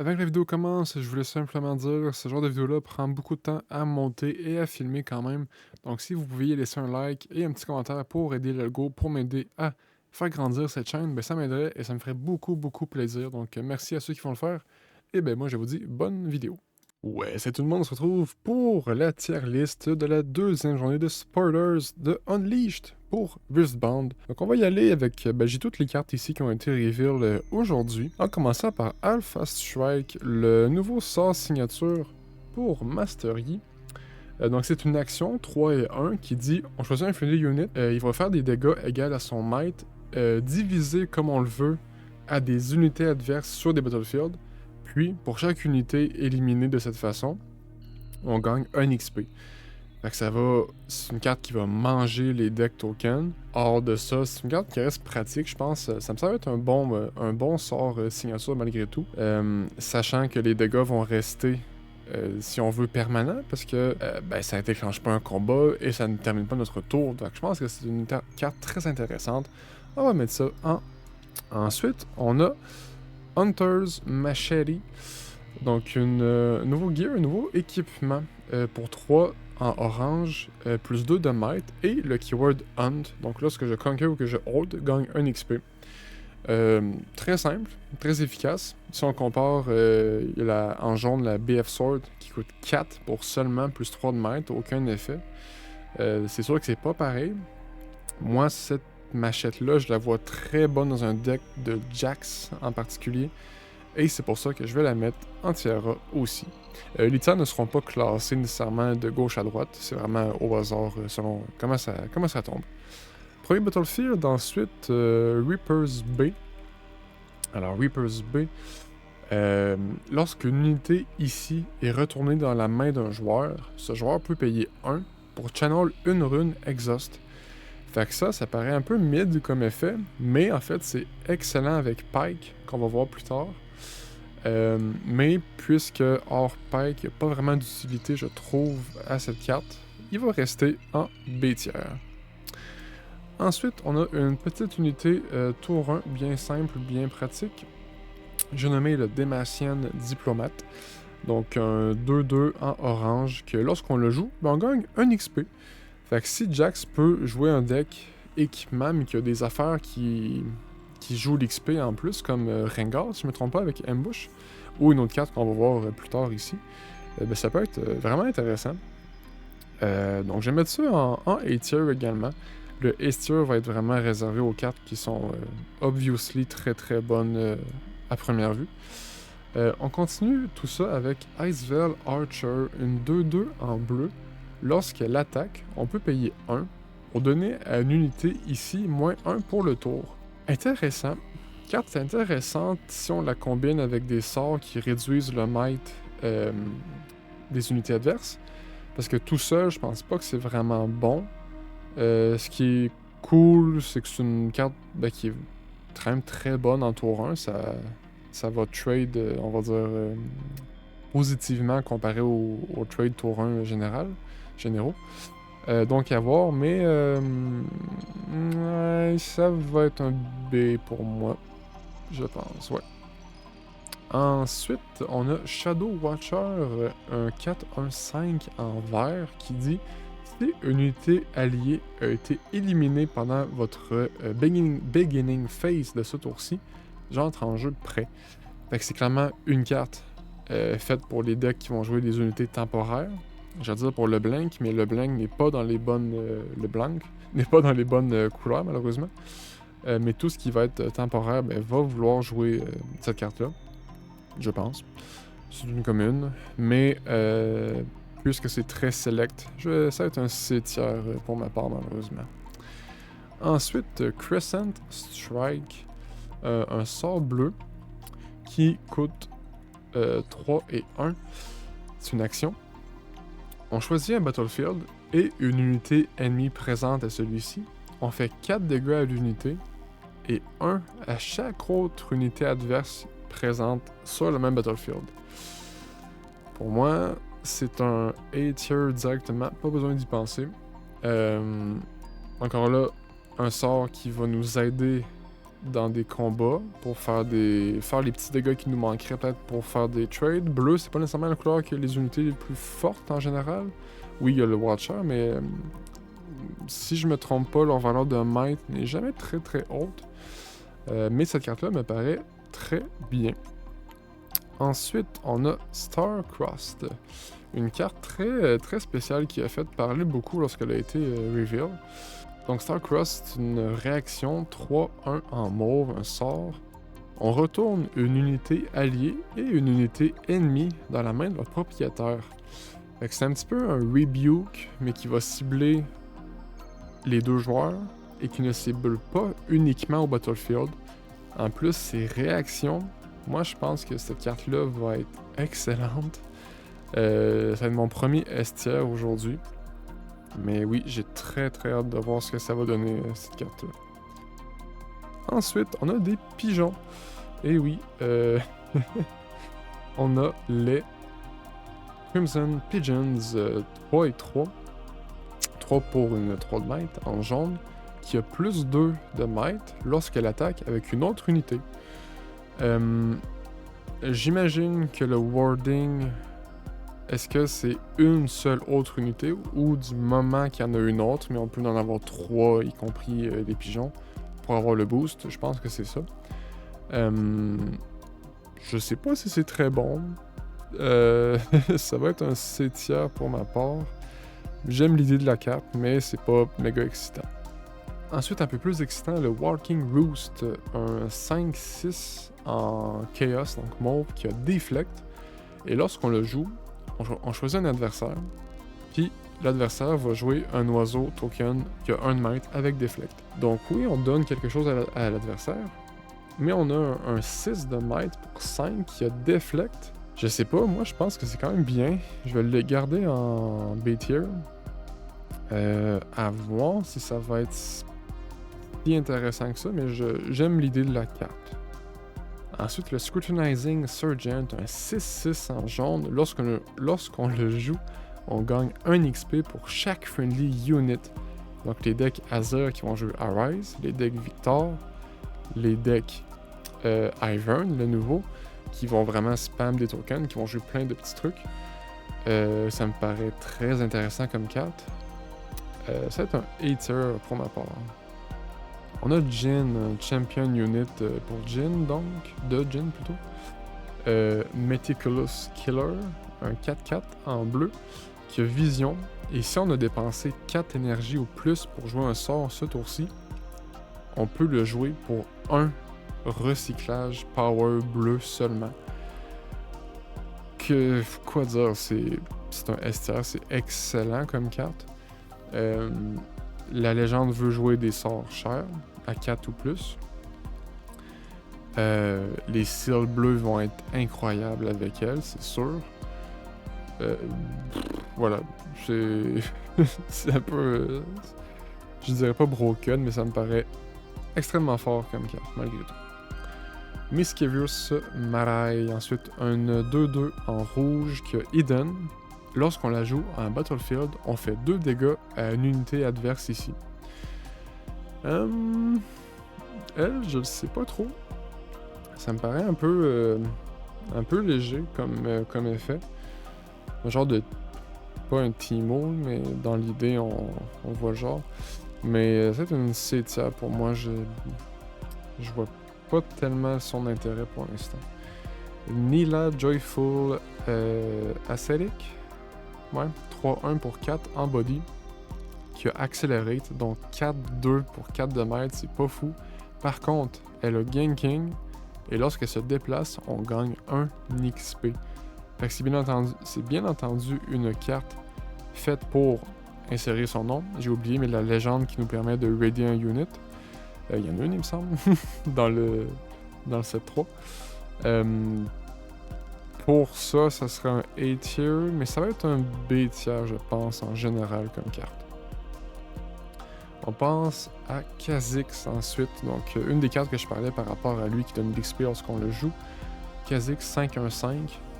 Avant que la vidéo commence, je voulais simplement dire, ce genre de vidéo-là prend beaucoup de temps à monter et à filmer quand même. Donc si vous pouviez laisser un like et un petit commentaire pour aider l'algo, pour m'aider à faire grandir cette chaîne, ben ça m'aiderait et ça me ferait beaucoup, beaucoup plaisir. Donc merci à ceux qui vont le faire. Et ben moi je vous dis bonne vidéo. Ouais, c'est tout le monde, on se retrouve pour la tier list de la deuxième journée de Spoilers de Unleashed pour Wristbound. Donc on va y aller avec, j'ai toutes les cartes ici qui ont été reveal aujourd'hui, en commençant par Alpha Strike, le nouveau sort signature pour Master Yi. Donc c'est une action 3 et 1 qui dit, on choisit un friendly unit, il va faire des dégâts égaux à son might, divisé comme on le veut à des unités adverses sur des battlefields. Puis, pour chaque unité éliminée de cette façon, on gagne 1 XP. Fait que c'est une carte qui va manger les deck tokens. Hors de ça, c'est une carte qui reste pratique, je pense. Ça me semble être un bon sort signature malgré tout. Sachant que les dégâts vont rester, si on veut, permanents, parce que ça ne déclenche pas un combat et ça ne termine pas notre tour. Donc je pense que c'est une carte très intéressante. On va mettre ça en. Ensuite, on a Hunter's Machete. Donc, nouveau gear, un nouveau équipement pour 3 en orange, plus 2 de might, et le keyword Hunt. Donc, lorsque je conquer ou que je hold, gagne 1 XP. Très simple, très efficace. Si on compare, il y a en jaune la BF Sword qui coûte 4 pour seulement plus 3 de might, aucun effet. C'est sûr que c'est pas pareil. Moi, cette machette-là, je la vois très bonne dans un deck de Jax en particulier. Et c'est pour ça que je vais la mettre en Tiara aussi. Les tiers ne seront pas classés nécessairement de gauche à droite. C'est vraiment au hasard selon comment ça tombe. Premier Battlefield, ensuite Reaper's Bay. Alors Reaper's Bay, lorsqu'une unité ici est retournée dans la main d'un joueur, ce joueur peut payer 1 pour channel une rune Exhaust. Fait que ça paraît un peu mid comme effet, mais en fait c'est excellent avec Pike, qu'on va voir plus tard. Mais puisque hors Pike, il n'y a pas vraiment d'utilité, je trouve, à cette carte, il va rester en B tiers. Ensuite, on a une petite unité tour 1, bien simple, bien pratique. J'ai nommé le Demacian Diplomate. Donc un 2-2 en orange, que lorsqu'on le joue, on gagne 1 XP. Fait que si Jax peut jouer un deck équipement, mais qu'il y a des affaires qui jouent l'XP en plus, comme Rengar, si je ne me trompe pas, avec Ambush, ou une autre carte qu'on va voir plus tard ici, ça peut être vraiment intéressant. Donc je vais mettre ça en A-tier également. Le S-tier va être vraiment réservé aux cartes qui sont obviously très très bonnes à première vue. On continue tout ça avec Iceveil Archer, une 2-2 en bleu. Lorsqu'elle attaque, on peut payer 1 pour donner à une unité ici moins 1 pour le tour. Intéressant. Carte intéressante si on la combine avec des sorts qui réduisent le might des unités adverses. Parce que tout seul, je pense pas que c'est vraiment bon. Ce qui est cool, c'est que c'est une carte qui est très bonne en tour 1. Ça va trade, on va dire, positivement comparé au trade tour 1 généraux. Donc à voir, mais ça va être un B pour moi, je pense, ouais. Ensuite, on a Shadow Watcher, un 4-1-5 en vert qui dit si une unité alliée a été éliminée pendant votre beginning phase de ce tour-ci, j'entre en jeu prêt. Fait que c'est clairement une carte faite pour les decks qui vont jouer des unités temporaires. J'allais dire pour le blank, mais le blank n'est pas dans les bonnes. Le blanc n'est pas dans les bonnes couleurs, malheureusement. Mais tout ce qui va être temporaire va vouloir jouer cette carte-là. Je pense. C'est une commune. Mais puisque c'est très select, ça va être un C tiers pour ma part, malheureusement. Ensuite, Crescent Strike. Un sort bleu qui coûte 3 et 1. C'est une action. On choisit un battlefield et une unité ennemie présente à celui-ci. On fait 4 dégâts à l'unité et 1 à chaque autre unité adverse présente sur le même battlefield. Pour moi, c'est un A-tier directement, pas besoin d'y penser. Encore là, un sort qui va nous aider dans des combats pour faire les petits dégâts qui nous manqueraient peut-être pour faire des trades. Bleu, c'est pas nécessairement la couleur que les unités les plus fortes en général. Oui, il y a le Watcher, mais si je me trompe pas, leur valeur de might n'est jamais très très haute. Mais cette carte-là me paraît très bien. Ensuite, on a Starcrossed. Une carte très spéciale qui a fait parler beaucoup lorsqu'elle a été reveal. Donc Starcrossed, c'est une réaction 3-1 en mauve, un sort. On retourne une unité alliée et une unité ennemie dans la main de votre propriétaire. Fait que c'est un petit peu un rebuke, mais qui va cibler les deux joueurs et qui ne cible pas uniquement au battlefield. En plus, ses réactions, moi je pense que cette carte-là va être excellente. Ça va être mon premier S tier aujourd'hui. Mais oui, j'ai très hâte de voir ce que ça va donner, cette carte-là. Ensuite, on a des pigeons. Et oui, on a les Crimson Pigeons 3 et 3. 3 pour une 3 de might en jaune, qui a plus 2 de might lorsqu'elle attaque avec une autre unité. J'imagine que le wording, est-ce que c'est une seule autre unité ou du moment qu'il y en a une autre, mais on peut en avoir 3, y compris les pigeons, pour avoir le boost? Je pense que c'est ça. Je sais pas si c'est très bon. Ça va être un C tiers pour ma part. J'aime l'idée de la carte, mais c'est pas méga excitant. Ensuite, un peu plus excitant, le Walking Roost, un 5-6 en Chaos, donc mauve, qui a Deflect. Et lorsqu'on le joue, on choisit un adversaire, puis l'adversaire va jouer un oiseau token qui a 1 de might avec Deflect. Donc oui, on donne quelque chose à l'adversaire, mais on a un 6 de might pour 5 qui a Deflect. Je sais pas, moi je pense que c'est quand même bien. Je vais le garder en B tier. À voir si ça va être si intéressant que ça, mais j'aime l'idée de la carte. Ensuite, le Scrutinizing Sergeant, un 6-6 en jaune. Lorsqu'on le joue, on gagne 1 XP pour chaque friendly unit. Donc les decks Azer qui vont jouer Arise, les decks Victor, les decks Ivern, le nouveau, qui vont vraiment spam des tokens, qui vont jouer plein de petits trucs. Ça me paraît très intéressant comme carte. Ça va être un hater pour ma part. On a Jhin, un champion unit pour Jhin, donc, de Jhin plutôt. Meticulous Killer, un 4-4 en bleu, qui a vision. Et si on a dépensé 4 énergies ou plus pour jouer un sort ce tour-ci, on peut le jouer pour 1 recyclage power bleu seulement. Quoi dire, c'est un STR, c'est excellent comme carte. La légende veut jouer des sorts chers, à 4 ou plus. Les seals bleus vont être incroyables avec elle, c'est sûr. Voilà, c'est un peu... je dirais pas broken, mais ça me paraît extrêmement fort comme carte, malgré tout. Mischievous Marai, ensuite un 2-2 en rouge qui a Hidden. Lorsqu'on la joue en Battlefield, on fait 2 dégâts à une unité adverse ici. Elle, je le sais pas trop. Ça me paraît un peu léger comme effet. Un genre de... pas un Teemo, mais dans l'idée, on voit le genre. Mais c'est une C tier pour moi. Je vois pas tellement son intérêt pour l'instant. Nila Joyful Ascetic. Ouais, 3-1 pour 4 en body. Qui a Accelerate, donc 4-2 pour 4 de mètres, c'est pas fou. Par contre, elle a Ganking, et lorsqu'elle se déplace, on gagne 1 XP. Fait que c'est bien entendu une carte faite pour insérer son nom. J'ai oublié, mais la légende qui nous permet de raider un unit. Il y en a une, il me semble, dans le set 3. Pour ça, ça serait un A tier, mais ça va être un B tier, je pense, en général, comme carte. On pense à Kha'Zix ensuite, donc une des cartes que je parlais par rapport à lui qui donne de l'XP lorsqu'on le joue. Kha'Zix 5-1-5,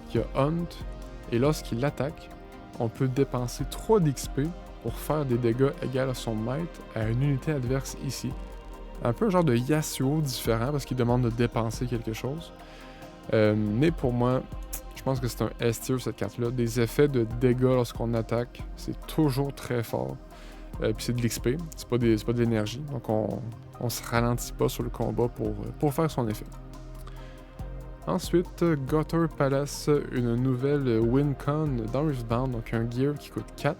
qui a Hunt, et lorsqu'il attaque, on peut dépenser 3 d'XP pour faire des dégâts égaux à son might à une unité adverse ici. Un peu un genre de Yasuo différent parce qu'il demande de dépenser quelque chose. Mais pour moi, je pense que c'est un S-tier cette carte-là. Des effets de dégâts lorsqu'on attaque, c'est toujours très fort. Puis c'est de l'XP, c'est pas de l'énergie. Donc on se ralentit pas sur le combat pour faire son effet. Ensuite, Gutter Palace, une nouvelle Wincon dans Riftbound, donc un gear qui coûte 4.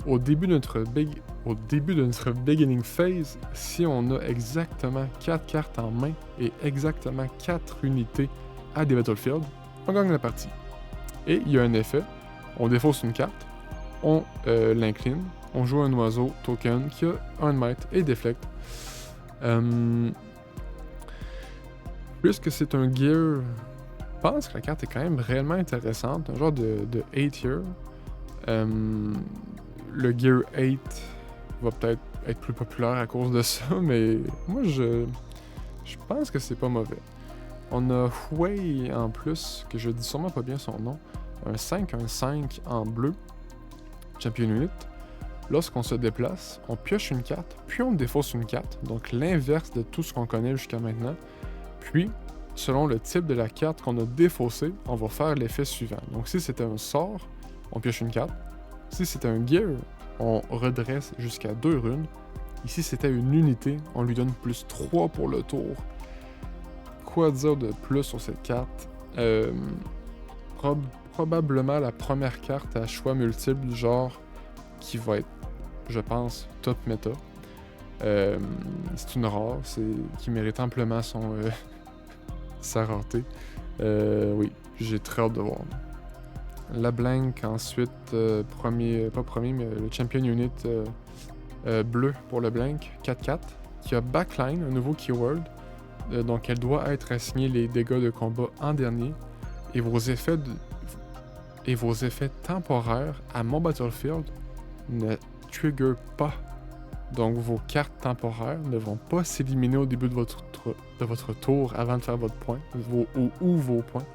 Au début de notre beginning phase, si on a exactement 4 cartes en main et exactement 4 unités à des battlefields, on gagne la partie. Et il y a un effet, on défausse une carte, on l'incline, on joue un oiseau token qui a 1 mètre et déflecte. Puisque c'est un gear, je pense que la carte est quand même réellement intéressante, un genre de A-tier. Le gear 8 va peut-être être plus populaire à cause de ça, mais moi je pense que c'est pas mauvais. On a Huey en plus, que je dis sûrement pas bien son nom, un 5/5 en bleu, Champion Unit. Lorsqu'on se déplace, on pioche une carte, puis on défausse une carte, donc l'inverse de tout ce qu'on connaît jusqu'à maintenant. Puis, selon le type de la carte qu'on a défaussée, on va faire l'effet suivant. Donc si c'était un sort, on pioche une carte. Si c'était un gear, on redresse jusqu'à 2 runes. Ici, c'était une unité, on lui donne plus 3 pour le tour. Quoi dire de plus sur cette carte? Probablement la première carte à choix multiple du genre qui va être, je pense, top méta. C'est une rare, qui mérite amplement sa rareté. Oui, j'ai très hâte de voir. La Blank, ensuite, pas premier, mais le Champion Unit bleu pour le Blank, 4/4, qui a Backline, un nouveau keyword. Donc elle doit être assignée les dégâts de combat en dernier, et vos effets temporaires à mon battlefield ne trigger pas. Donc vos cartes temporaires ne vont pas s'éliminer au début de votre tour avant de faire votre point, ou vos points.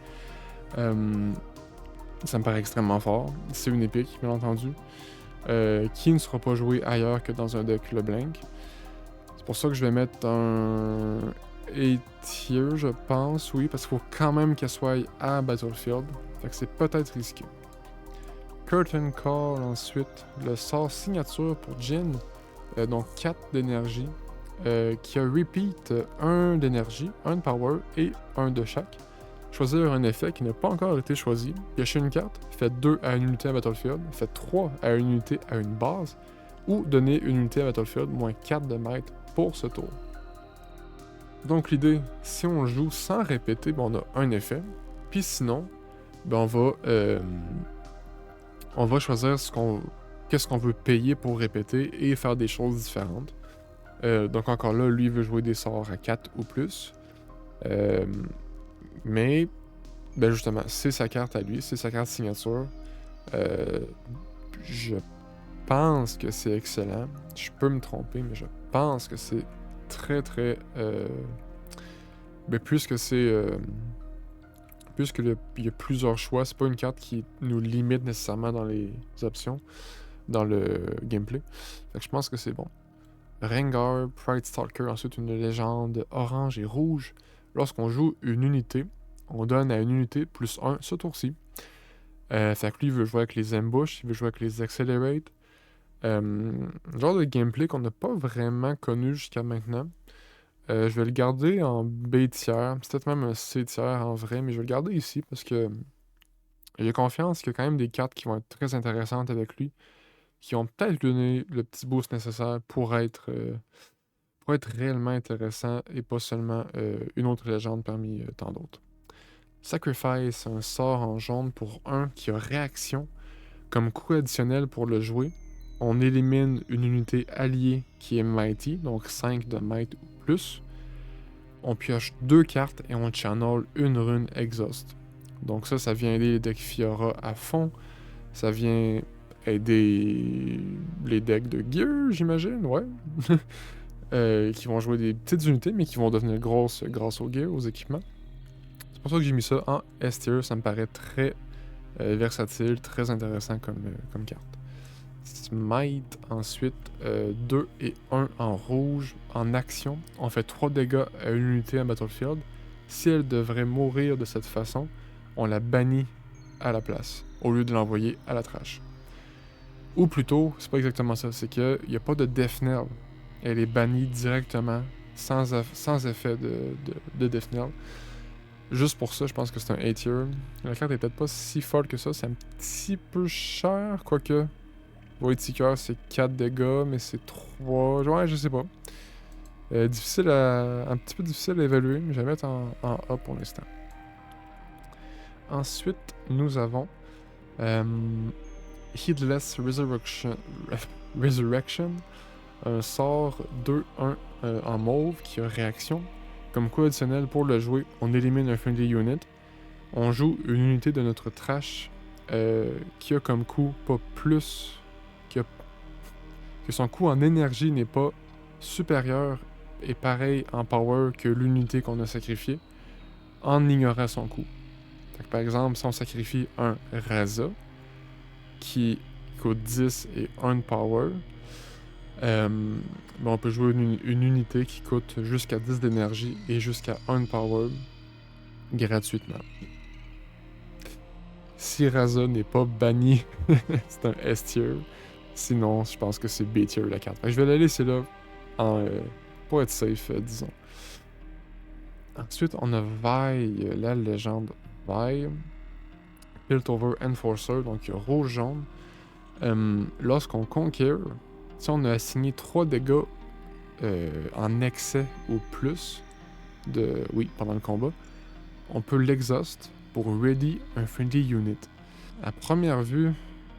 Ça me paraît extrêmement fort. C'est une épique, bien entendu, qui ne sera pas jouée ailleurs que dans un deck LeBlanc. C'est pour ça que je vais mettre un A-tier, je pense, oui, parce qu'il faut quand même qu'elle soit à Battlefield. Fait que c'est peut-être risqué. Curtain Call, ensuite, le sort signature pour Jhin, donc 4 d'énergie, qui a repeat 1 d'énergie, 1 de power et 1 de chaque. Choisir un effet qui n'a pas encore été choisi, piocher une carte, faites 2 à une unité à Battlefield, faites 3 à une unité à une base, ou donner une unité à Battlefield moins 4 de mètres pour ce tour. Donc l'idée, si on joue sans répéter, ben on a un effet, puis sinon, ben on va choisir qu'est-ce qu'on veut payer pour répéter et faire des choses différentes. Donc encore là, lui veut jouer des sorts à 4 ou plus. Mais, ben justement, c'est sa carte à lui, c'est sa carte signature. Je pense que c'est excellent. Je peux me tromper, mais je pense que c'est très très... mais puisque il y a plusieurs choix, c'est pas une carte qui nous limite nécessairement dans les options, dans le gameplay. Fait que je pense que c'est bon. Rengar, Pride Stalker, ensuite une légende orange et rouge. Lorsqu'on joue une unité, on donne à une unité plus 1 ce tour-ci. Fait que lui, il veut jouer avec les ambushes, il veut jouer avec les accelerate. Genre de gameplay qu'on n'a pas vraiment connu jusqu'à maintenant. Je vais le garder en B tiers, c'est peut-être même un C tiers en vrai, mais je vais le garder ici parce que j'ai confiance qu'il y a quand même des cartes qui vont être très intéressantes avec lui, qui ont peut-être donné le petit boost nécessaire pour être réellement intéressant et pas seulement une autre légende parmi tant d'autres. Sacrifice, un sort en jaune pour 1 qui a réaction. Comme coût additionnel pour le jouer, on élimine une unité alliée qui est Mighty, donc 5 de Might ou plus. On pioche 2 cartes et on channel une rune Exhaust. Donc ça vient aider les decks Fiora à fond. Ça vient aider les decks de Gear, j'imagine, ouais. Qui vont jouer des petites unités, mais qui vont devenir grosses grâce au Gear, aux équipements. C'est pour ça que j'ai mis ça en S-tier. Ça me paraît très versatile, très intéressant comme carte. Smite, ensuite 2 et 1 en rouge, en action. On fait 3 dégâts à une unité à Battlefield. Si elle devrait mourir de cette façon, on la bannit à la place, au lieu de l'envoyer à la trash. Ou plutôt, c'est pas exactement ça, c'est qu'il n'y a pas de Death Knell. Elle est bannie directement, sans effet de Death Knell. Juste pour ça, je pense que c'est un A-tier. La carte est peut-être pas si folle que ça, c'est un petit peu cher, quoique. Void Seeker, c'est 4 dégâts, mais c'est 3. Ouais, je sais pas. Difficile un petit peu difficile à évaluer, mais je vais mettre en A pour l'instant. Ensuite, nous avons Heedless Resurrection, un sort 2-1 en mauve qui a réaction. Comme coup additionnel pour le jouer, on élimine un friendly unit. On joue une unité de notre trash qui a comme coup pas plus. Que son coût en énergie n'est pas supérieur et pareil en power que l'unité qu'on a sacrifiée en ignorant son coût. Fait que par exemple, si on sacrifie un Raza qui coûte 10 et 1 de power, on peut jouer une unité qui coûte jusqu'à 10 d'énergie et jusqu'à 1 de power gratuitement. Si Raza n'est pas banni, c'est un S-tier. Sinon, je pense que c'est B-tier la carte. Fait que je vais la laisser là pour être safe, disons. Ensuite, on a Vi, la légende Vi. Piltover Enforcer, donc rouge-jaune. Lorsqu'on conquer, si on a assigné 3 dégâts en excès ou plus pendant le combat, on peut l'exhaust pour ready un friendly unit. À première vue,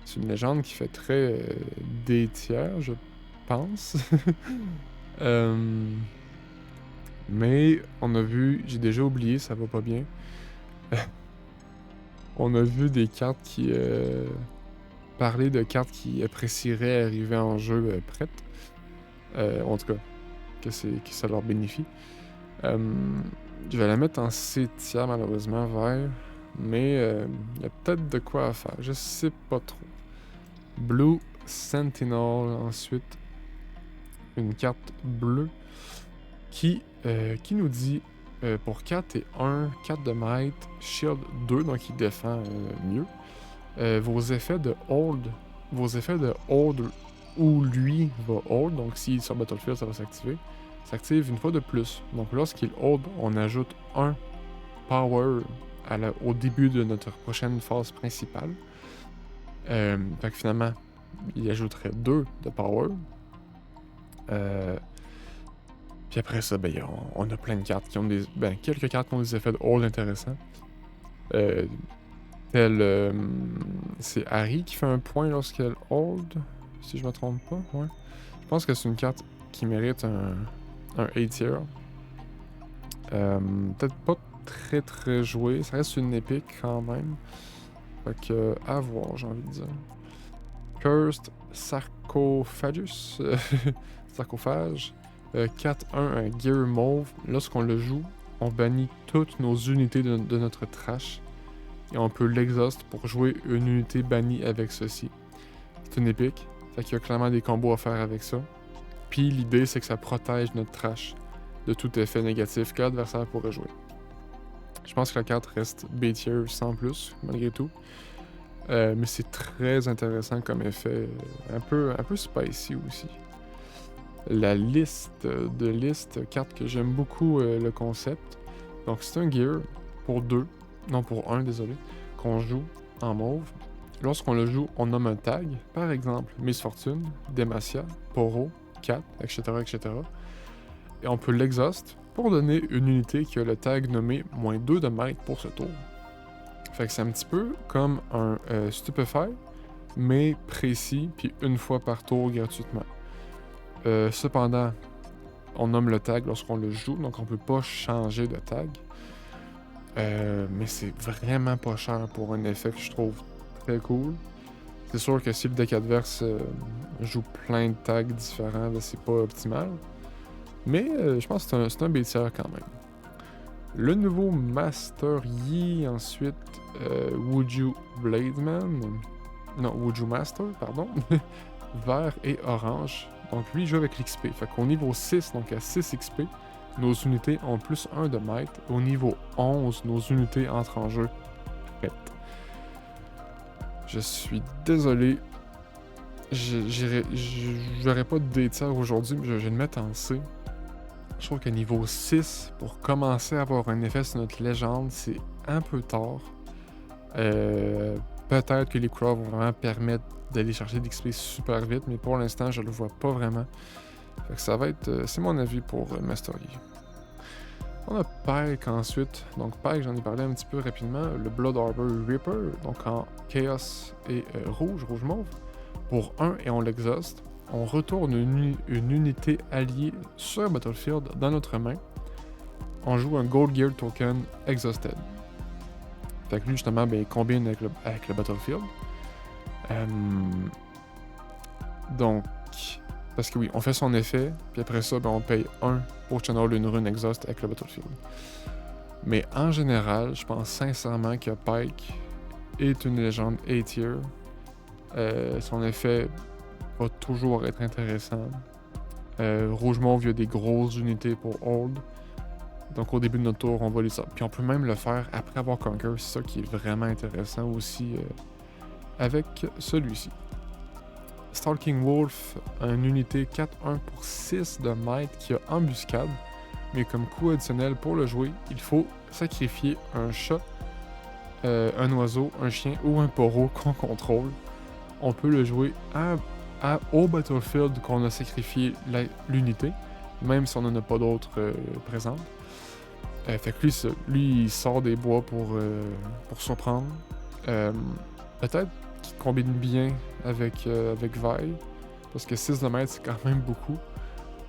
c'est une légende qui fait très D-tiers, je pense. Mais on a vu, j'ai déjà oublié, ça va pas bien. On a vu des cartes qui parler de cartes qui apprécieraient arriver en jeu prêtes. En tout cas, que ça leur bénéficie. Je vais la mettre en C-tiers malheureusement, vert. Mais il y a peut-être de quoi à faire. Je sais pas trop. Blue Sentinel, ensuite. Une carte bleue qui nous dit pour 4 et 1, 4 de might, shield 2, donc il défend mieux. Vos effets de hold où lui va hold, donc s'il est sur Battlefield, ça va s'activer. S'active une fois de plus. Donc lorsqu'il hold, on ajoute 1 power au début de notre prochaine phase principale. Fait que finalement, il ajouterait 2 de power. Puis après ça, on a plein de cartes qui ont quelques cartes qui ont des effets de hold intéressants. C'est Harry qui fait un point lorsqu'elle hold, si je me trompe pas, ouais. Je pense que c'est une carte qui mérite un A-tier. Peut-être pas très très joué, ça reste une épique quand même. Fait que, à voir, j'ai envie de dire. Cursed Sarcophagus, sarcophage, 4-1, un gear mauve. Lorsqu'on le joue, on bannit toutes nos unités de notre trash. Et on peut l'exhaust pour jouer une unité bannie avec ceci. C'est une épique, fait qu'il y a clairement des combos à faire avec ça. Puis l'idée, c'est que ça protège notre trash de tout effet négatif que l'adversaire pourrait jouer. Je pense que la carte reste B-tier sans plus, malgré tout. Mais c'est très intéressant comme effet, un peu spicy aussi. La liste carte que j'aime beaucoup le concept. Donc c'est un gear pour 2, non pour 1, désolé, qu'on joue en mauve. Lorsqu'on le joue, on nomme un tag, par exemple Miss Fortune, Demacia, Poro, Cat, etc., etc. Et on peut l'exhaust pour donner une unité qui a le tag nommé -2 de might pour ce tour. Fait que c'est un petit peu comme un Stupefy, mais précis, puis une fois par tour gratuitement. Cependant, on nomme le tag lorsqu'on le joue, donc on peut pas changer de tag. Mais c'est vraiment pas cher pour un effet que je trouve très cool. C'est sûr que si le deck adverse joue plein de tags différents, c'est pas optimal. Mais je pense que c'est un B-tier quand même. Le nouveau Master Yi, ensuite Wuju Blademan. Non, Wuju Master, pardon. vert et orange. Donc lui, il joue avec l'XP. Fait qu'au niveau 6, donc à 6 XP, nos unités ont plus 1 de might. Au niveau 11, nos unités entrent en jeu. Prêtes. Je suis désolé. J'aurais pas de data aujourd'hui, mais je vais le mettre en C. Je trouve que niveau 6, pour commencer à avoir un effet sur notre légende, c'est un peu tard. Peut-être que les couleurs vont vraiment permettre d'aller chercher d'XP super vite, mais pour l'instant, je le vois pas vraiment. Fait que ça va être... c'est mon avis pour Mastery. On a Pyke ensuite. Donc Pyke, j'en ai parlé un petit peu rapidement. Le Blood Arbor Reaper, donc en Chaos et rouge mauve. Pour 1 et on l'exhauste. On retourne une unité alliée sur Battlefield dans notre main. On joue un Gold Gear Token Exhausted. Fait que lui, justement, ben, il combine avec le Battlefield. Donc, parce que oui, on fait son effet, puis après ça, ben, on paye 1 pour channel une rune exhaust avec le Battlefield. Mais en général, je pense sincèrement que Pyke est une légende A-tier. Son effet va toujours être intéressant. Rouge-mauve, il y a des grosses unités pour hold. Donc au début de notre tour, on va les sortir. Puis on peut même le faire après avoir Conquer, c'est ça qui est vraiment intéressant aussi avec celui-ci. Stalking Wolf, une unité 4-1 pour 6 de might qui a embuscade. Mais comme coût additionnel pour le jouer, il faut sacrifier un chat, un oiseau, un chien ou un poro qu'on contrôle. On peut le jouer au Battlefield qu'on a sacrifié l'unité, même si on n'en a pas d'autres présentes. Fait que lui, il sort des bois pour surprendre. Peut-être qu'il combine bien avec Vi, parce que 6 de mètre, c'est quand même beaucoup.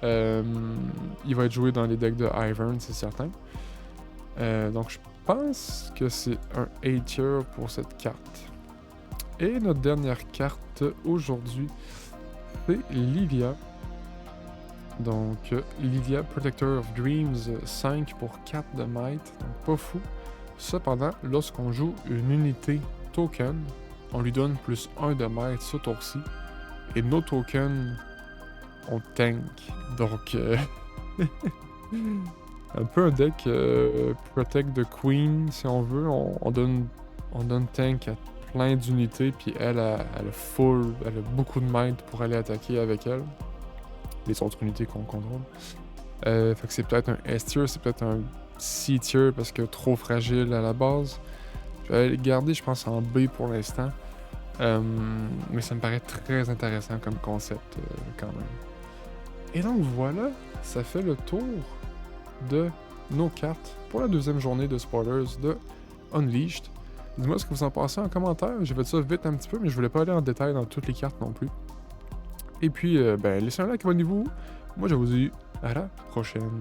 Il va être joué dans les decks de Ivern, c'est certain. Donc je pense que c'est un A-tier pour cette carte. Et notre dernière carte aujourd'hui, c'est Livia. Donc, Livia, Protector of Dreams, 5 pour 4 de might, donc pas fou. Cependant, lorsqu'on joue une unité token, on lui donne plus 1 de might ce tour-ci. Et nos tokens, on tank. Donc, un peu un deck Protect the Queen, si on veut. On donne tank à plein d'unités, puis elle a beaucoup de might pour aller attaquer avec elle. Les autres unités qu'on contrôle. Fait que c'est peut-être un S-tier, c'est peut-être un C-tier parce que trop fragile à la base. Je vais le garder, je pense, en B pour l'instant. Mais ça me paraît très intéressant comme concept quand même. Et donc voilà, ça fait le tour de nos cartes pour la deuxième journée de spoilers de Unleashed. Dis-moi ce que vous en pensez en commentaire. J'ai fait ça vite un petit peu, mais je voulais pas aller en détail dans toutes les cartes non plus. Et puis, laissez un like, abonnez-vous. Moi, je vous dis à la prochaine.